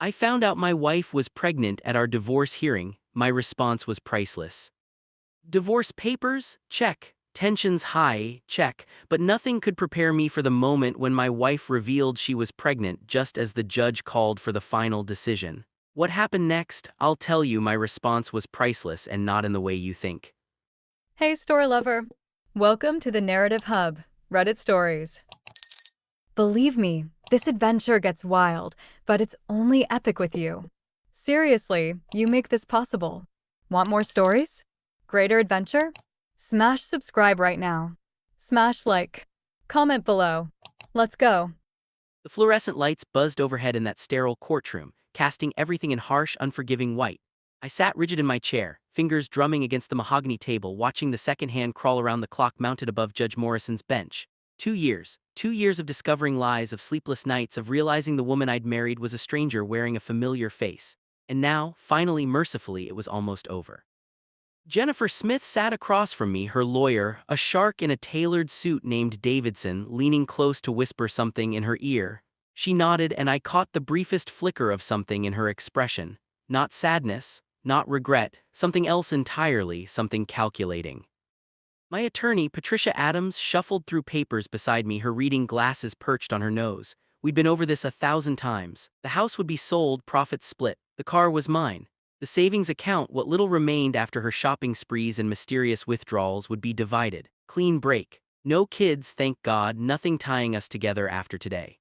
I found out my wife was pregnant at our divorce hearing. My response was priceless. Divorce papers? Check. Tensions high? Check. But nothing could prepare me for the moment when my wife revealed she was pregnant just as the judge called for the final decision. What happened next? I'll tell you. My response was priceless and not in the way you think. Hey, story lover. Welcome to the Narrative Hub, Reddit Stories. Believe me, this adventure gets wild, but it's only epic with you. Seriously, you make this possible. Want more stories? Greater adventure? Smash subscribe right now. Smash like. Comment below. Let's go. The fluorescent lights buzzed overhead in that sterile courtroom, casting everything in harsh, unforgiving white. I sat rigid in my chair, fingers drumming against the mahogany table, watching the second hand crawl around the clock mounted above Judge Morrison's bench. 2 years. 2 years of discovering lies, of sleepless nights, of realizing the woman I'd married was a stranger wearing a familiar face. And now, finally, mercifully, it was almost over. Jennifer Smith sat across from me, her lawyer, a shark in a tailored suit named Davidson, leaning close to whisper something in her ear. She nodded, and I caught the briefest flicker of something in her expression. Not sadness, not regret, something else entirely, something calculating. My attorney, Patricia Adams, shuffled through papers beside me, her reading glasses perched on her nose. We'd been over this 1,000 times. The house would be sold, profits split. The car was mine. The savings account, what little remained after her shopping sprees and mysterious withdrawals, would be divided. Clean break. No kids, thank God, nothing tying us together after today.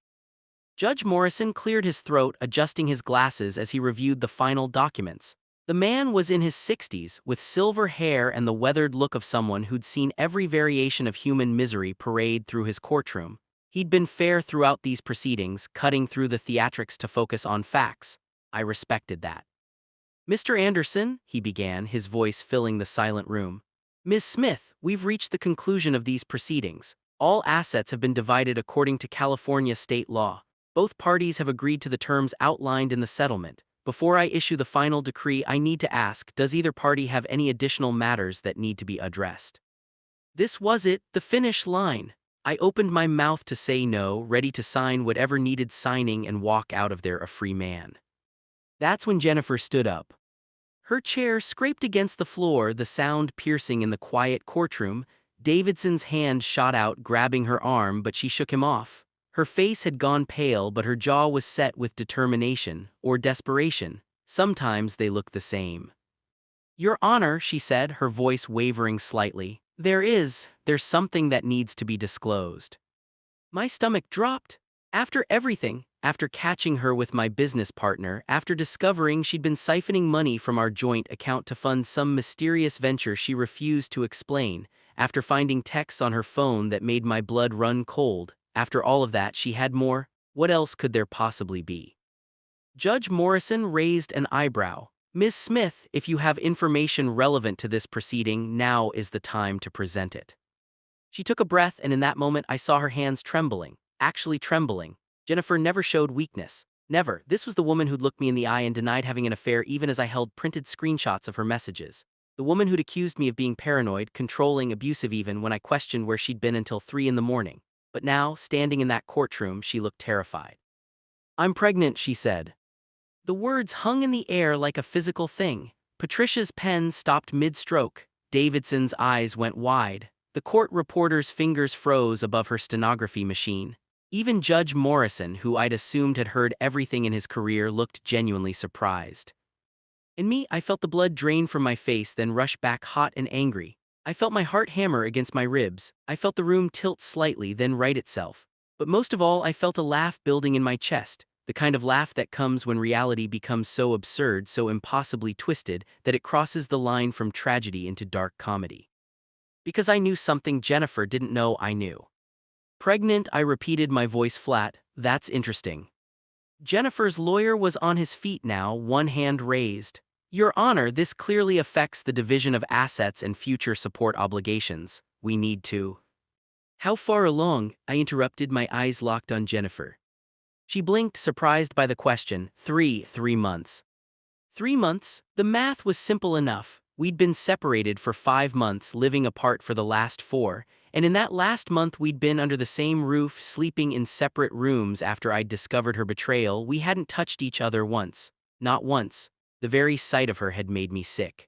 Judge Morrison cleared his throat, adjusting his glasses as he reviewed the final documents. The man was in his 60s, with silver hair and the weathered look of someone who'd seen every variation of human misery parade through his courtroom. He'd been fair throughout these proceedings, cutting through the theatrics to focus on facts. I respected that. "Mr. Anderson," he began, his voice filling the silent room. "Ms. Smith, we've reached the conclusion of these proceedings. All assets have been divided according to California state law. Both parties have agreed to the terms outlined in the settlement. Before I issue the final decree, I need to ask, does either party have any additional matters that need to be addressed?" This was it, the finish line. I opened my mouth to say no, ready to sign whatever needed signing and walk out of there a free man. That's when Jennifer stood up. Her chair scraped against the floor, the sound piercing in the quiet courtroom. Davidson's hand shot out, grabbing her arm, but she shook him off. Her face had gone pale, but her jaw was set with determination, or desperation. Sometimes they look the same. "Your Honor," she said, her voice wavering slightly, there's something that needs to be disclosed." My stomach dropped. After everything, after catching her with my business partner, after discovering she'd been siphoning money from our joint account to fund some mysterious venture she refused to explain, after finding texts on her phone that made my blood run cold, after all of that, she had more. What else could there possibly be? Judge Morrison raised an eyebrow. "Ms. Smith, if you have information relevant to this proceeding, now is the time to present it." She took a breath, and in that moment I saw her hands trembling, actually trembling. Jennifer never showed weakness. Never. This was the woman who'd looked me in the eye and denied having an affair even as I held printed screenshots of her messages. The woman who'd accused me of being paranoid, controlling, abusive even when I questioned where she'd been until 3 in the morning. But now, standing in that courtroom, she looked terrified. "I'm pregnant," she said. The words hung in the air like a physical thing. Patricia's pen stopped mid-stroke. Davidson's eyes went wide. The court reporter's fingers froze above her stenography machine. Even Judge Morrison, who I'd assumed had heard everything in his career, looked genuinely surprised. In me, I felt the blood drain from my face, then rush back hot and angry. I felt my heart hammer against my ribs. I felt the room tilt slightly, then right itself. But most of all, I felt a laugh building in my chest. The kind of laugh that comes when reality becomes so absurd, so impossibly twisted, that it crosses the line from tragedy into dark comedy. Because I knew something Jennifer didn't know I knew. "Pregnant," I repeated, my voice flat. "That's interesting." Jennifer's lawyer was on his feet now, one hand raised. "Your Honor, this clearly affects the division of assets and future support obligations. We need to—" "How far along?" I interrupted, my eyes locked on Jennifer. She blinked, surprised by the question. 3 months. 3 months? The math was simple enough. We'd been separated for 5 months, living apart for the last 4, And in that last month we'd been under the same roof, sleeping in separate rooms after I'd discovered her betrayal, we hadn't touched each other once. Not once. The very sight of her had made me sick.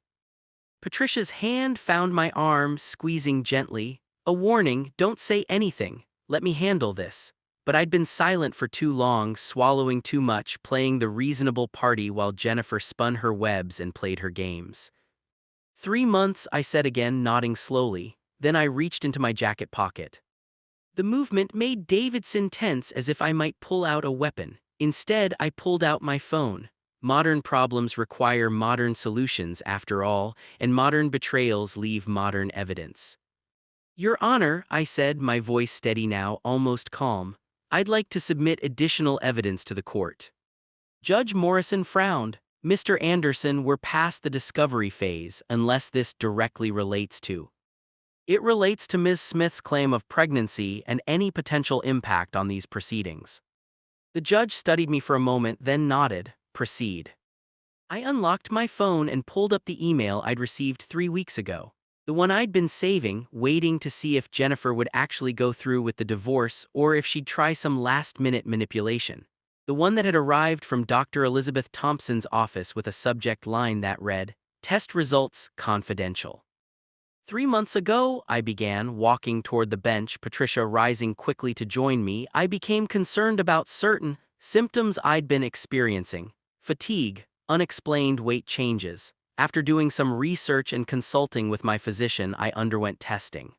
Patricia's hand found my arm, squeezing gently. A warning, don't say anything. Let me handle this. But I'd been silent for too long, swallowing too much, playing the reasonable party while Jennifer spun her webs and played her games. 3 months, I said again, nodding slowly. Then I reached into my jacket pocket. The movement made Davidson tense, as if I might pull out a weapon. Instead, I pulled out my phone. Modern problems require modern solutions, after all, and modern betrayals leave modern evidence. Your Honor, I said, my voice steady now, almost calm, I'd like to submit additional evidence to the court. Judge Morrison frowned. Mr. Anderson, we're past the discovery phase, unless this directly relates to. It relates to Ms. Smith's claim of pregnancy and any potential impact on these proceedings. The judge studied me for a moment, then nodded. Proceed. I unlocked my phone and pulled up the email I'd received 3 weeks ago. The one I'd been saving, waiting to see if Jennifer would actually go through with the divorce or if she'd try some last-minute manipulation. The one that had arrived from Dr. Elizabeth Thompson's office with a subject line that read, "Test results confidential." 3 months ago, I began, walking toward the bench, Patricia rising quickly to join me. I became concerned about certain symptoms I'd been experiencing. Fatigue, unexplained weight changes. After doing some research and consulting with my physician, I underwent testing.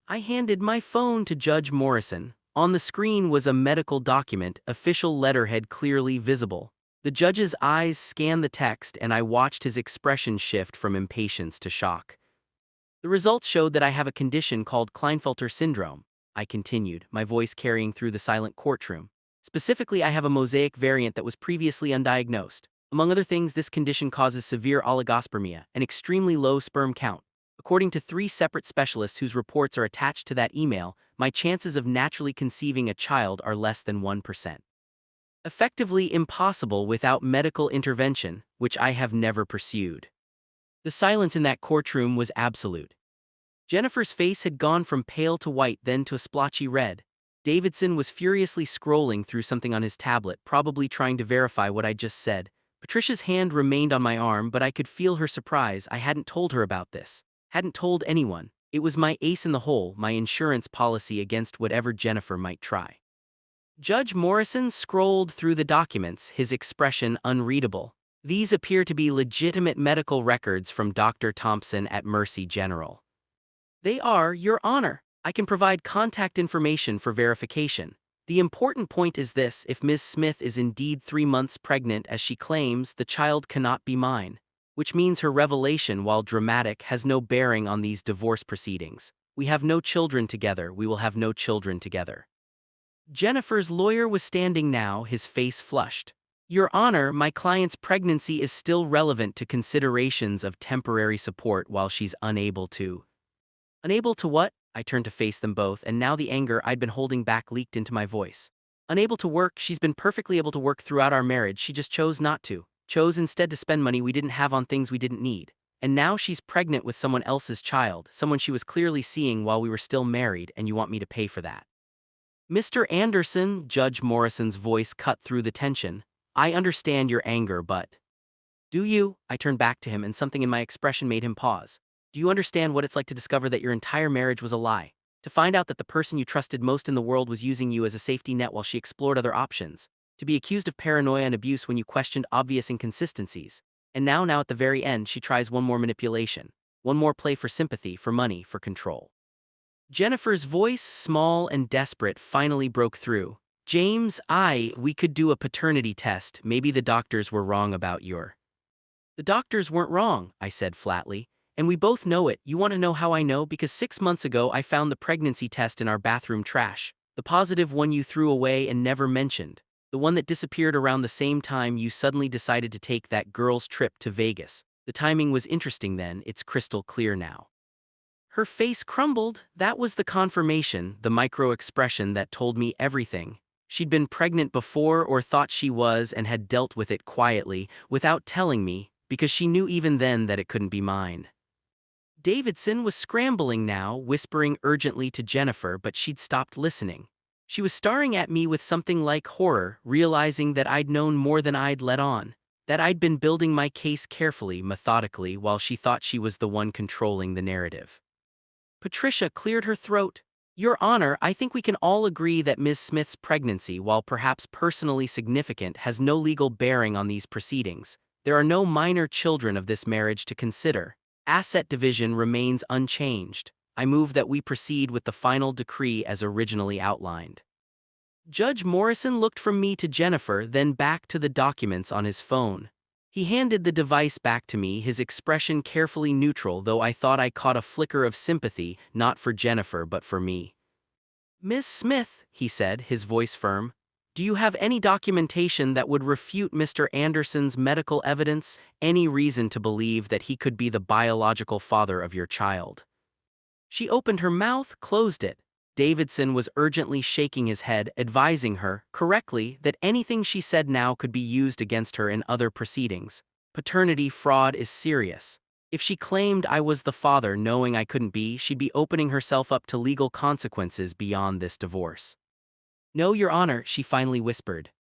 I handed my phone to Judge Morrison. On the screen was a medical document, official letterhead clearly visible. The judge's eyes scanned the text, and I watched his expression shift from impatience to shock. The results showed that I have a condition called Klinefelter syndrome, I continued, my voice carrying through the silent courtroom. Specifically, I have a mosaic variant that was previously undiagnosed. Among other things, this condition causes severe oligospermia, an extremely low sperm count. According to 3 separate specialists whose reports are attached to that email, my chances of naturally conceiving a child are less than 1%. Effectively impossible without medical intervention, which I have never pursued. The silence in that courtroom was absolute. Jennifer's face had gone from pale to white, then to a splotchy red. Davidson was furiously scrolling through something on his tablet, probably trying to verify what I'd just said. Patricia's hand remained on my arm, but I could feel her surprise. I hadn't told her about this. Hadn't told anyone. It was my ace in the hole, my insurance policy against whatever Jennifer might try. Judge Morrison scrolled through the documents, his expression unreadable. These appear to be legitimate medical records from Dr. Thompson at Mercy General. They are, Your Honor. I can provide contact information for verification. The important point is this: if Ms. Smith is indeed 3 months pregnant as she claims, the child cannot be mine. Which means her revelation, while dramatic, has no bearing on these divorce proceedings. We have no children together, we will have no children together. Jennifer's lawyer was standing now, his face flushed. Your Honor, my client's pregnancy is still relevant to considerations of temporary support while she's unable to. Unable to what? I turned to face them both, and now the anger I'd been holding back leaked into my voice. Unable to work? She's been perfectly able to work throughout our marriage, she just chose not to. Chose instead to spend money we didn't have on things we didn't need. And now she's pregnant with someone else's child, someone she was clearly seeing while we were still married, and you want me to pay for that. Mr. Anderson, Judge Morrison's voice cut through the tension. I understand your anger, but... Do you? I turned back to him, and something in my expression made him pause. Do you understand what it's like to discover that your entire marriage was a lie? To find out that the person you trusted most in the world was using you as a safety net while she explored other options? To be accused of paranoia and abuse when you questioned obvious inconsistencies? And now at the very end, she tries one more manipulation. One more play for sympathy, for money, for control. Jennifer's voice, small and desperate, finally broke through. James, we could do a paternity test. Maybe the doctors were wrong about your... The doctors weren't wrong, I said flatly. And we both know it. You want to know how I know? Because 6 months ago I found the pregnancy test in our bathroom trash. The positive one you threw away and never mentioned. The one that disappeared around the same time you suddenly decided to take that girl's trip to Vegas. The timing was interesting then, it's crystal clear now. Her face crumbled. That was the confirmation, the micro-expression that told me everything. She'd been pregnant before, or thought she was, and had dealt with it quietly, without telling me, because she knew even then that it couldn't be mine. Davidson was scrambling now, whispering urgently to Jennifer, but she'd stopped listening. She was staring at me with something like horror, realizing that I'd known more than I'd let on, that I'd been building my case carefully, methodically, while she thought she was the one controlling the narrative. Patricia cleared her throat. "Your Honor, I think we can all agree that Ms. Smith's pregnancy, while perhaps personally significant, has no legal bearing on these proceedings. There are no minor children of this marriage to consider. Asset division remains unchanged. I move that we proceed with the final decree as originally outlined." Judge Morrison looked from me to Jennifer, then back to the documents on his phone. He handed the device back to me, his expression carefully neutral, though I thought I caught a flicker of sympathy, not for Jennifer but for me. "Miss Smith," he said, his voice firm, "do you have any documentation that would refute Mr. Anderson's medical evidence, any reason to believe that he could be the biological father of your child?" She opened her mouth, closed it. Davidson was urgently shaking his head, advising her, correctly, that anything she said now could be used against her in other proceedings. Paternity fraud is serious. If she claimed I was the father knowing I couldn't be, she'd be opening herself up to legal consequences beyond this divorce. "No, Your Honor," she finally whispered.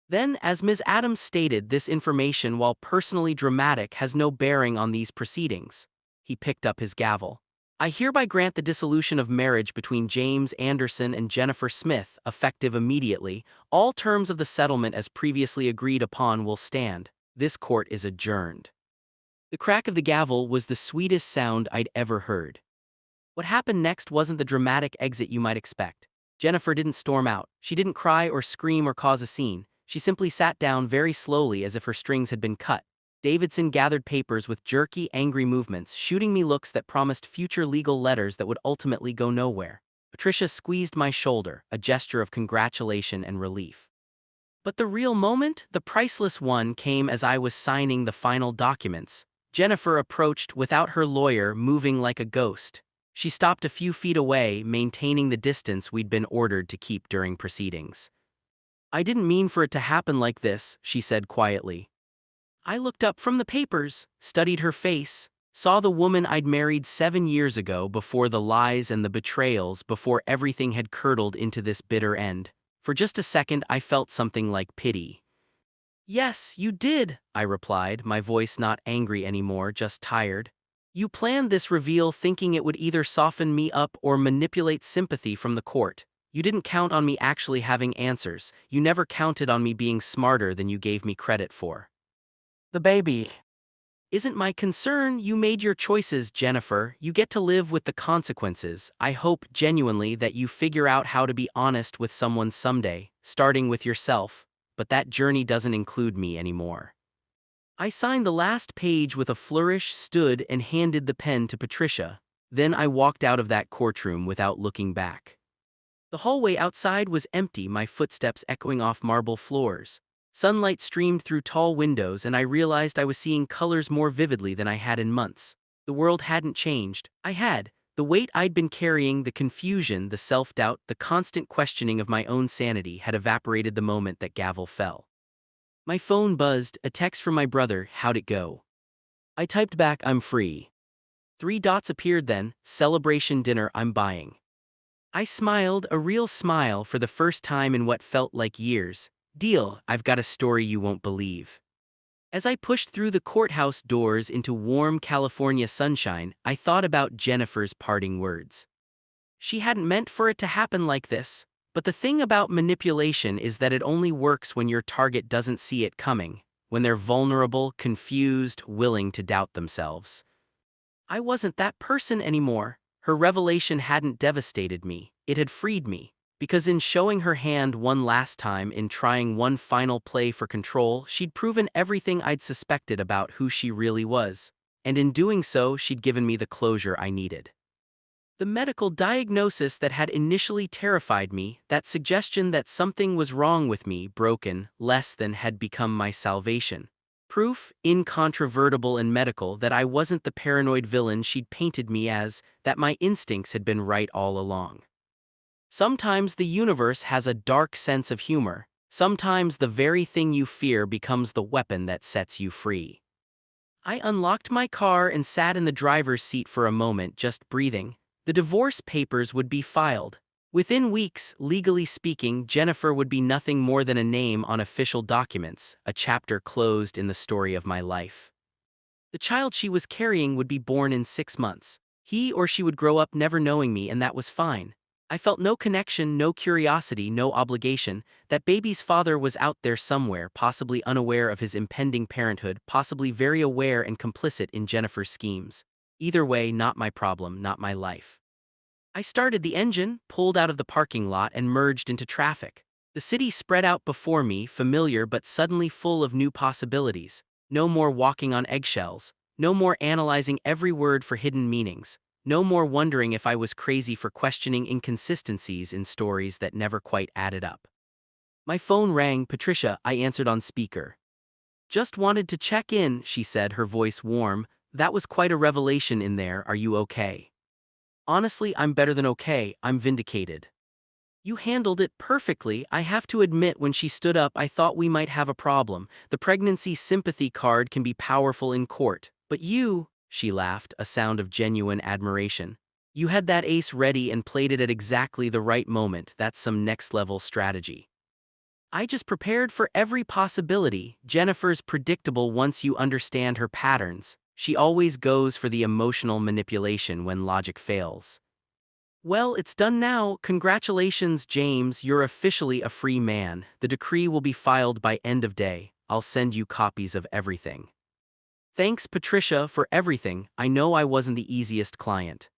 Then, as Ms. Adams stated, this information, while personally dramatic, has no bearing on these proceedings. He picked up his gavel. "I hereby grant the dissolution of marriage between James Anderson and Jennifer Smith, effective immediately. All terms of the settlement as previously agreed upon will stand. This court is adjourned." The crack of the gavel was the sweetest sound I'd ever heard. What happened next wasn't the dramatic exit you might expect. Jennifer didn't storm out. She didn't cry or scream or cause a scene. She simply sat down very slowly, as if her strings had been cut. Davidson gathered papers with jerky, angry movements, shooting me looks that promised future legal letters that would ultimately go nowhere. Patricia squeezed my shoulder, a gesture of congratulation and relief. But the real moment, the priceless one, came as I was signing the final documents. Jennifer approached without her lawyer, moving like a ghost. She stopped a few feet away, maintaining the distance we'd been ordered to keep during proceedings. "I didn't mean for it to happen like this," she said quietly. I looked up from the papers, studied her face, saw the woman I'd married 7 years ago, before the lies and the betrayals, before everything had curdled into this bitter end. For just a second I felt something like pity. "Yes, you did," I replied, my voice not angry anymore, just tired. "You planned this reveal thinking it would either soften me up or manipulate sympathy from the court. You didn't count on me actually having answers. You never counted on me being smarter than you gave me credit for. The baby isn't my concern. You made your choices, Jennifer. You get to live with the consequences. I hope genuinely that you figure out how to be honest with someone someday, starting with yourself, but that journey doesn't include me anymore." I signed the last page with a flourish, stood and handed the pen to Patricia. Then I walked out of that courtroom without looking back. The hallway outside was empty, my footsteps echoing off marble floors. Sunlight streamed through tall windows, and I realized I was seeing colors more vividly than I had in months. The world hadn't changed. I had. The weight I'd been carrying, the confusion, the self-doubt, the constant questioning of my own sanity had evaporated the moment that gavel fell. My phone buzzed, a text from my brother. "How'd it go?" I typed back, "I'm free." 3 dots appeared then. "Celebration dinner I'm buying." I smiled, a real smile, for the first time in what felt like years. "Deal, I've got a story you won't believe." As I pushed through the courthouse doors into warm California sunshine, I thought about Jennifer's parting words. She hadn't meant for it to happen like this, but the thing about manipulation is that it only works when your target doesn't see it coming, when they're vulnerable, confused, willing to doubt themselves. I wasn't that person anymore. Her revelation hadn't devastated me, it had freed me. Because in showing her hand one last time, in trying one final play for control, she'd proven everything I'd suspected about who she really was. And in doing so, she'd given me the closure I needed. The medical diagnosis that had initially terrified me, that suggestion that something was wrong with me, broken, less than, had become my salvation. Proof, incontrovertible and medical, that I wasn't the paranoid villain she'd painted me as, that my instincts had been right all along. Sometimes the universe has a dark sense of humor. Sometimes the very thing you fear becomes the weapon that sets you free. I unlocked my car and sat in the driver's seat for a moment, just breathing. The divorce papers would be filed. Within weeks, legally speaking, Jennifer would be nothing more than a name on official documents, a chapter closed in the story of my life. The child she was carrying would be born in 6 months. He or she would grow up never knowing me, and that was fine. I felt no connection, no curiosity, no obligation. That baby's father was out there somewhere, possibly unaware of his impending parenthood, possibly very aware and complicit in Jennifer's schemes. Either way, not my problem, not my life. I started the engine, pulled out of the parking lot, and merged into traffic. The city spread out before me, familiar but suddenly full of new possibilities. No more walking on eggshells. No more analyzing every word for hidden meanings. No more wondering if I was crazy for questioning inconsistencies in stories that never quite added up. My phone rang. Patricia, I answered on speaker. Just wanted to check in, she said, her voice warm. That was quite a revelation in there. Are you okay? Honestly, I'm better than okay. I'm vindicated. You handled it perfectly. I have to admit, when she stood up, I thought we might have a problem. The pregnancy sympathy card can be powerful in court. But you, she laughed, a sound of genuine admiration. You had that ace ready and played it at exactly the right moment. That's some next-level strategy. I just prepared for every possibility. Jennifer's predictable once you understand her patterns. She always goes for the emotional manipulation when logic fails. Well, it's done now. Congratulations, James. You're officially a free man. The decree will be filed by end of day. I'll send you copies of everything. Thanks, Patricia, for everything. I know I wasn't the easiest client.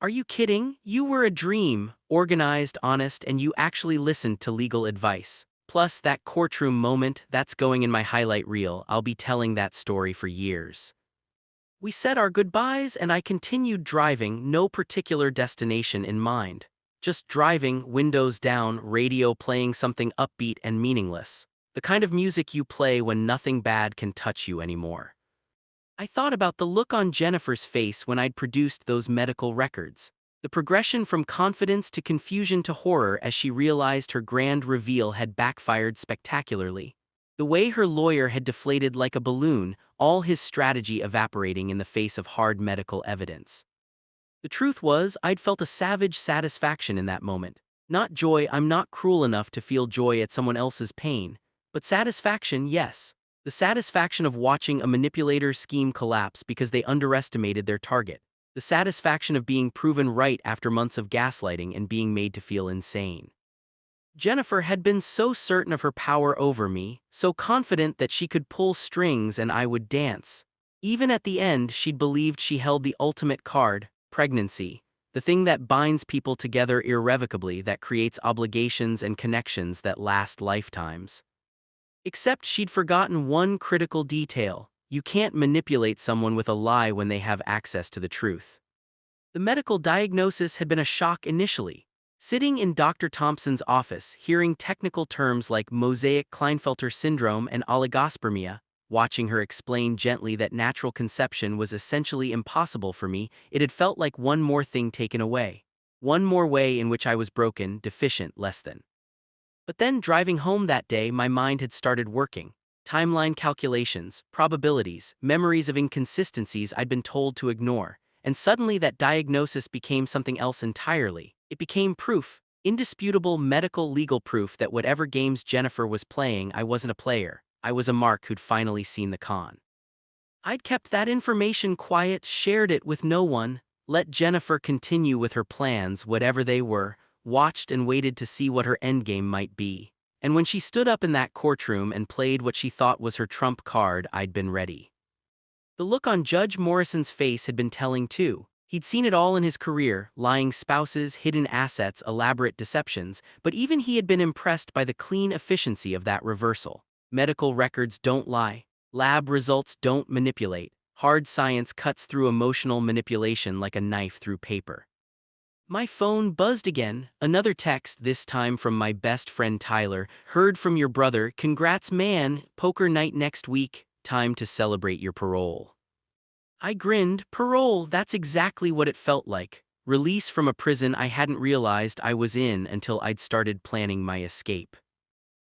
Are you kidding? You were a dream, organized, honest, and you actually listened to legal advice. Plus, that courtroom moment, that's going in my highlight reel. I'll be telling that story for years. We said our goodbyes and I continued driving, no particular destination in mind. Just driving, windows down, radio playing something upbeat and meaningless. The kind of music you play when nothing bad can touch you anymore. I thought about the look on Jennifer's face when I'd produced those medical records. The progression from confidence to confusion to horror as she realized her grand reveal had backfired spectacularly. The way her lawyer had deflated like a balloon, all his strategy evaporating in the face of hard medical evidence. The truth was, I'd felt a savage satisfaction in that moment. Not joy, I'm not cruel enough to feel joy at someone else's pain. But satisfaction, yes. The satisfaction of watching a manipulator's scheme collapse because they underestimated their target. The satisfaction of being proven right after months of gaslighting and being made to feel insane. Jennifer had been so certain of her power over me, so confident that she could pull strings and I would dance. Even at the end, she'd believed she held the ultimate card, pregnancy, the thing that binds people together irrevocably, that creates obligations and connections that last lifetimes. Except she'd forgotten one critical detail. You can't manipulate someone with a lie when they have access to the truth. The medical diagnosis had been a shock initially. Sitting in Dr. Thompson's office, hearing technical terms like mosaic Klinefelter syndrome and oligospermia, watching her explain gently that natural conception was essentially impossible for me, it had felt like one more thing taken away. One more way in which I was broken, deficient, less than. But then, driving home that day, my mind had started working. Timeline calculations, probabilities, memories of inconsistencies I'd been told to ignore. And suddenly that diagnosis became something else entirely. It became proof, indisputable medical legal proof that whatever games Jennifer was playing, I wasn't a player. I was a mark who'd finally seen the con. I'd kept that information quiet, shared it with no one, let Jennifer continue with her plans, whatever they were, watched and waited to see what her endgame might be. And when she stood up in that courtroom and played what she thought was her trump card, I'd been ready. The look on Judge Morrison's face had been telling too. He'd seen it all in his career, lying spouses, hidden assets, elaborate deceptions, but even he had been impressed by the clean efficiency of that reversal. Medical records don't lie. Lab results don't manipulate. Hard science cuts through emotional manipulation like a knife through paper. My phone buzzed again, another text, this time from my best friend Tyler. Heard from your brother, congrats man, poker night next week, time to celebrate your parole. I grinned. Parole, that's exactly what it felt like. Release from a prison I hadn't realized I was in until I'd started planning my escape.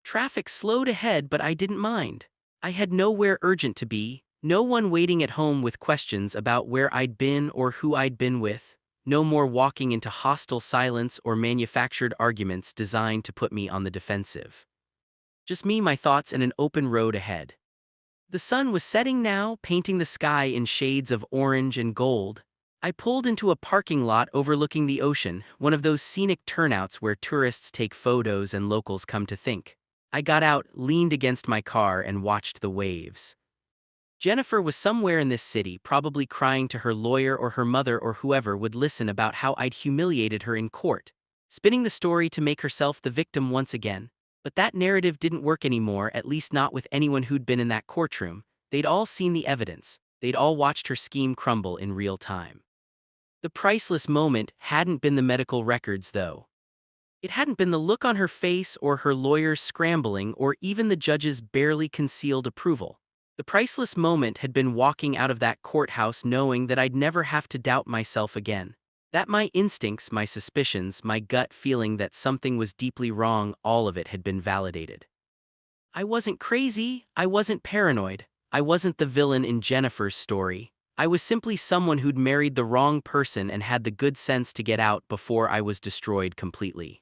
Traffic slowed ahead, but I didn't mind. I had nowhere urgent to be, No one waiting at home with questions about where I'd been or who I'd been with. No more walking into hostile silence or manufactured arguments designed to put me on the defensive. Just me, my thoughts, and an open road ahead. The sun was setting now, painting the sky in shades of orange and gold. I pulled into a parking lot overlooking the ocean, one of those scenic turnouts where tourists take photos and locals come to think. I got out, leaned against my car, and watched the waves. Jennifer was somewhere in this city, probably crying to her lawyer or her mother or whoever would listen about how I'd humiliated her in court, spinning the story to make herself the victim once again. But that narrative didn't work anymore, at least not with anyone who'd been in that courtroom. They'd all seen the evidence. They'd all watched her scheme crumble in real time. The priceless moment hadn't been the medical records, though. It hadn't been the look on her face or her lawyers scrambling or even the judge's barely concealed approval. The priceless moment had been walking out of that courthouse knowing that I'd never have to doubt myself again. That my instincts, my suspicions, my gut feeling that something was deeply wrong, all of it had been validated. I wasn't crazy, I wasn't paranoid, I wasn't the villain in Jennifer's story. I was simply someone who'd married the wrong person and had the good sense to get out before I was destroyed completely.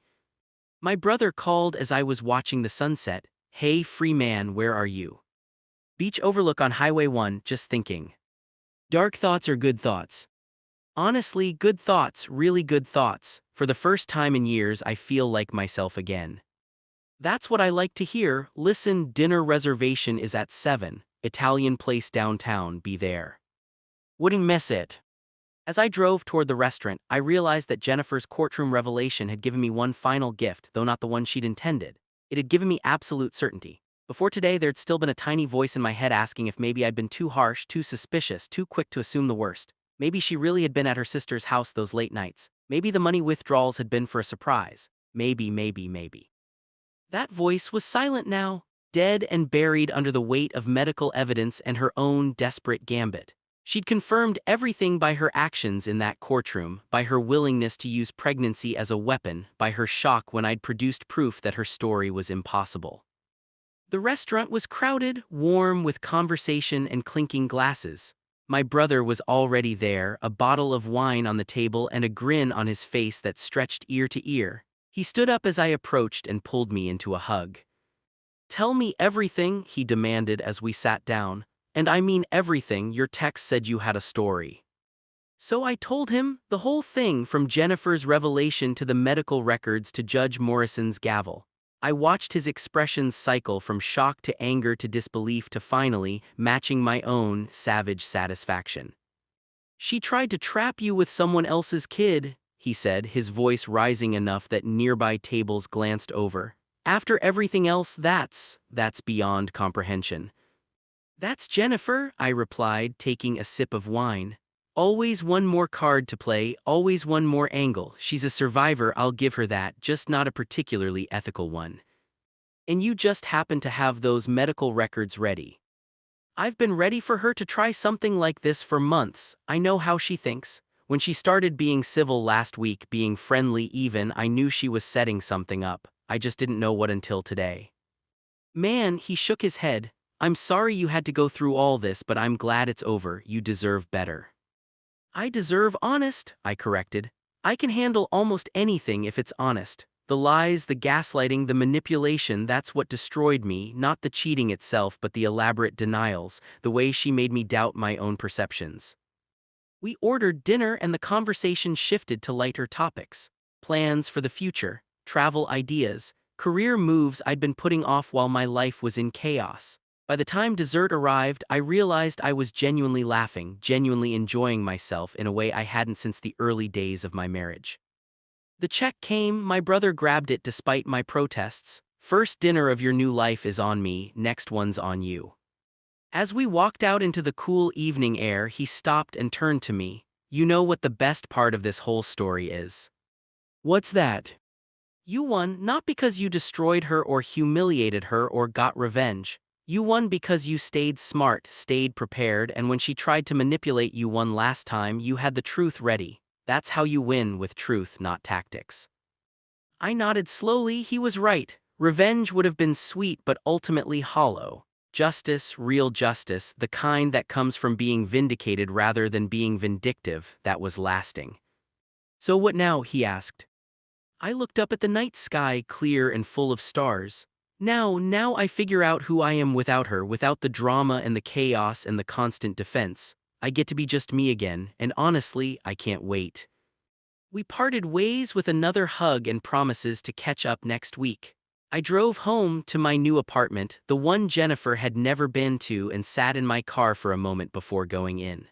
My brother called as I was watching the sunset. "Hey, free man, where are you?" Beach overlook on Highway 1, just thinking. Dark thoughts or good thoughts? Honestly, good thoughts, really good thoughts. For the first time in years, I feel like myself again. That's what I like to hear. Listen, dinner reservation is at 7, Italian place downtown, be there. Wouldn't miss it. As I drove toward the restaurant, I realized that Jennifer's courtroom revelation had given me one final gift, though not the one she'd intended. It had given me absolute certainty. Before today, there'd still been a tiny voice in my head asking if maybe I'd been too harsh, too suspicious, too quick to assume the worst. Maybe she really had been at her sister's house those late nights. Maybe the money withdrawals had been for a surprise. Maybe. That voice was silent now, dead and buried under the weight of medical evidence and her own desperate gambit. She'd confirmed everything by her actions in that courtroom, by her willingness to use pregnancy as a weapon, by her shock when I'd produced proof that her story was impossible. The restaurant was crowded, warm, with conversation and clinking glasses. My brother was already there, a bottle of wine on the table and a grin on his face that stretched ear to ear. He stood up as I approached and pulled me into a hug. "Tell me everything," he demanded as we sat down. "And I mean everything. Your text said you had a story." So I told him the whole thing, from Jennifer's revelation to the medical records to Judge Morrison's gavel. I watched his expressions cycle from shock to anger to disbelief to finally matching my own savage satisfaction. "She tried to trap you with someone else's kid," he said, his voice rising enough that nearby tables glanced over. "After everything else, that's beyond comprehension." "That's Jennifer," I replied, taking a sip of wine. "Always one more card to play, always one more angle. She's a survivor, I'll give her that, just not a particularly ethical one. And you just happen to have those medical records ready. I've been ready for her to try something like this for months. I know how she thinks. When she started being civil last week, being friendly even, I knew she was setting something up. I just didn't know what until today." "Man," he shook his head, "I'm sorry you had to go through all this, but I'm glad it's over. You deserve better." "I deserve honest," I corrected. "I can handle almost anything if it's honest. The lies, the gaslighting, the manipulation, that's what destroyed me, not the cheating itself but the elaborate denials, the way she made me doubt my own perceptions." We ordered dinner and the conversation shifted to lighter topics. Plans for the future, travel ideas, career moves I'd been putting off while my life was in chaos. By the time dessert arrived, I realized I was genuinely laughing, genuinely enjoying myself in a way I hadn't since the early days of my marriage. The check came, my brother grabbed it despite my protests. "First dinner of your new life is on me, next one's on you." As we walked out into the cool evening air, he stopped and turned to me. "You know what the best part of this whole story is?" "What's that?" "You won, not because you destroyed her or humiliated her or got revenge. You won because you stayed smart, stayed prepared, and when she tried to manipulate you one last time, you had the truth ready. That's how you win, with truth, not tactics." I nodded slowly. He was right. Revenge would have been sweet but ultimately hollow. Justice, real justice, the kind that comes from being vindicated rather than being vindictive, that was lasting. "So what now?" he asked. I looked up at the night sky, clear and full of stars. Now I figure out who I am without her, without the drama and the chaos and the constant defense. I get to be just me again, and honestly, I can't wait. We parted ways with another hug and promises to catch up next week. I drove home to my new apartment, the one Jennifer had never been to, and sat in my car for a moment before going in.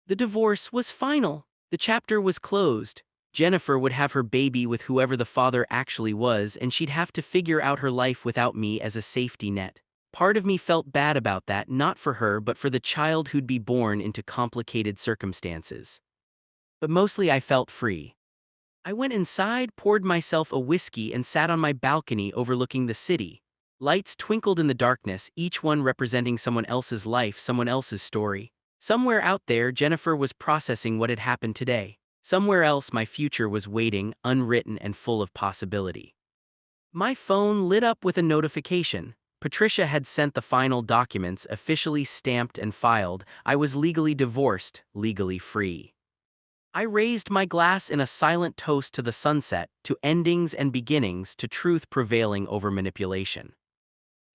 The divorce was final. The chapter was closed. Jennifer would have her baby with whoever the father actually was, and she'd have to figure out her life without me as a safety net. Part of me felt bad about that, not for her but for the child who'd be born into complicated circumstances. But mostly I felt free. I went inside, poured myself a whiskey, and sat on my balcony overlooking the city. Lights twinkled in the darkness, each one representing someone else's life, someone else's story. Somewhere out there, Jennifer was processing what had happened today. Somewhere else, my future was waiting, unwritten and full of possibility. My phone lit up with a notification. Patricia had sent the final documents, officially stamped and filed. I was legally divorced, legally free. I raised my glass in a silent toast to the sunset, to endings and beginnings, to truth prevailing over manipulation.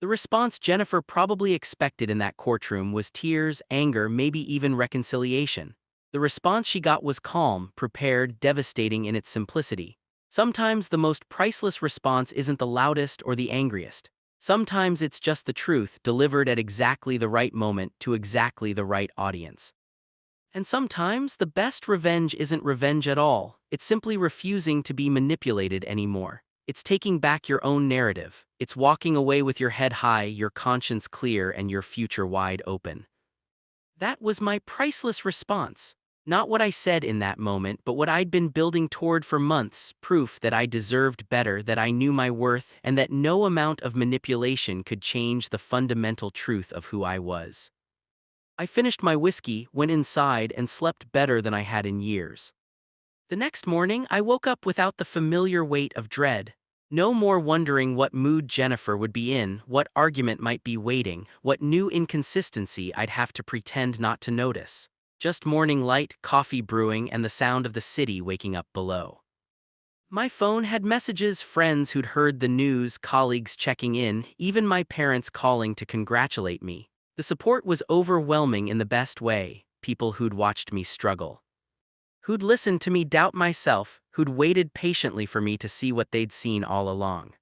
The response Jennifer probably expected in that courtroom was tears, anger, maybe even reconciliation. The response she got was calm, prepared, devastating in its simplicity. Sometimes the most priceless response isn't the loudest or the angriest. Sometimes it's just the truth, delivered at exactly the right moment to exactly the right audience. And sometimes the best revenge isn't revenge at all. It's simply refusing to be manipulated anymore. It's taking back your own narrative. It's walking away with your head high, your conscience clear, and your future wide open. That was my priceless response. Not what I said in that moment, but what I'd been building toward for months, proof that I deserved better, that I knew my worth, and that no amount of manipulation could change the fundamental truth of who I was. I finished my whiskey, went inside, and slept better than I had in years. The next morning, I woke up without the familiar weight of dread. No more wondering what mood Jennifer would be in, what argument might be waiting, what new inconsistency I'd have to pretend not to notice. Just morning light, coffee brewing, and the sound of the city waking up below. My phone had messages, friends who'd heard the news, colleagues checking in, even my parents calling to congratulate me. The support was overwhelming in the best way. People who'd watched me struggle, who'd listened to me doubt myself, who'd waited patiently for me to see what they'd seen all along.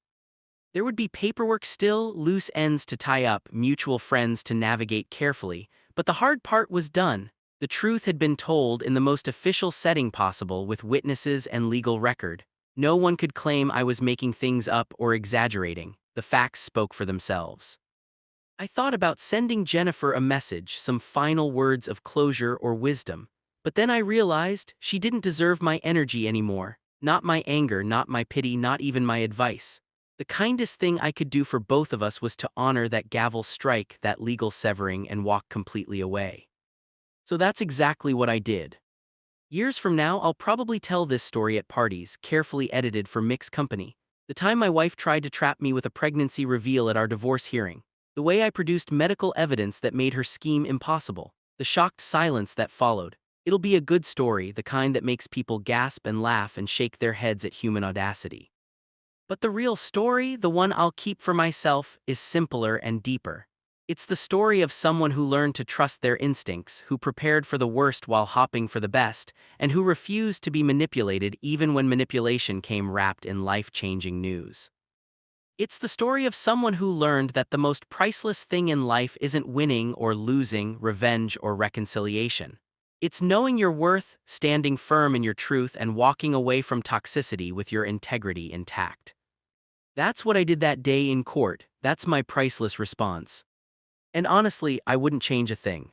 There would be paperwork still, loose ends to tie up, mutual friends to navigate carefully, but the hard part was done. The truth had been told in the most official setting possible, with witnesses and legal record. No one could claim I was making things up or exaggerating. The facts spoke for themselves. I thought about sending Jennifer a message, some final words of closure or wisdom. But then I realized she didn't deserve my energy anymore. Not my anger, not my pity, not even my advice. The kindest thing I could do for both of us was to honor that gavel strike, that legal severing, and walk completely away. So that's exactly what I did. Years from now, I'll probably tell this story at parties, carefully edited for mixed company. The time my wife tried to trap me with a pregnancy reveal at our divorce hearing. The way I produced medical evidence that made her scheme impossible. The shocked silence that followed. It'll be a good story, the kind that makes people gasp and laugh and shake their heads at human audacity. But the real story, the one I'll keep for myself, is simpler and deeper. It's the story of someone who learned to trust their instincts, who prepared for the worst while hoping for the best, and who refused to be manipulated even when manipulation came wrapped in life-changing news. It's the story of someone who learned that the most priceless thing in life isn't winning or losing, revenge or reconciliation. It's knowing your worth, standing firm in your truth, and walking away from toxicity with your integrity intact. That's what I did that day in court. That's my priceless response. And honestly, I wouldn't change a thing.